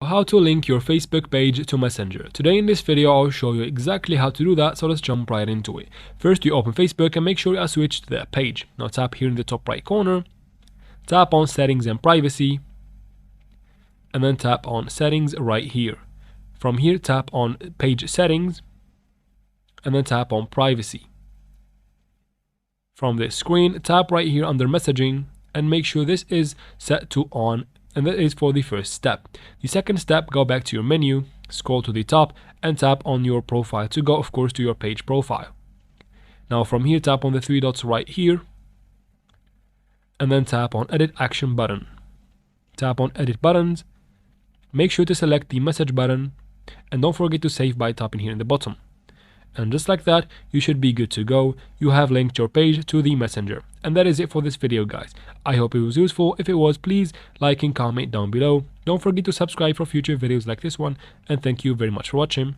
How to link your Facebook page to Messenger. Today in this video I'll show you exactly how to do that, so let's jump right into it. First, you open Facebook and make sure you switch to that page. Now tap here in the top right corner, tap on Settings and Privacy, and then tap on Settings right here. From here, tap on Page Settings, and then tap on Privacy. From this screen, tap right here under Messaging and make sure this is set to On, and that is for the first step. The second step, go back to your menu, scroll to the top and tap on your profile to go, of course, to your page profile. Now from here, tap on the three dots right here and then tap on Edit Action button. Tap on Edit Buttons, make sure to select the Message button and don't forget to save by tapping here in the bottom. And just like that, you should be good to go. You have linked your page to the Messenger. And that is it for this video, guys. I hope it was useful. If it was, please like and comment down below. Don't forget to subscribe for future videos like this one. And thank you very much for watching.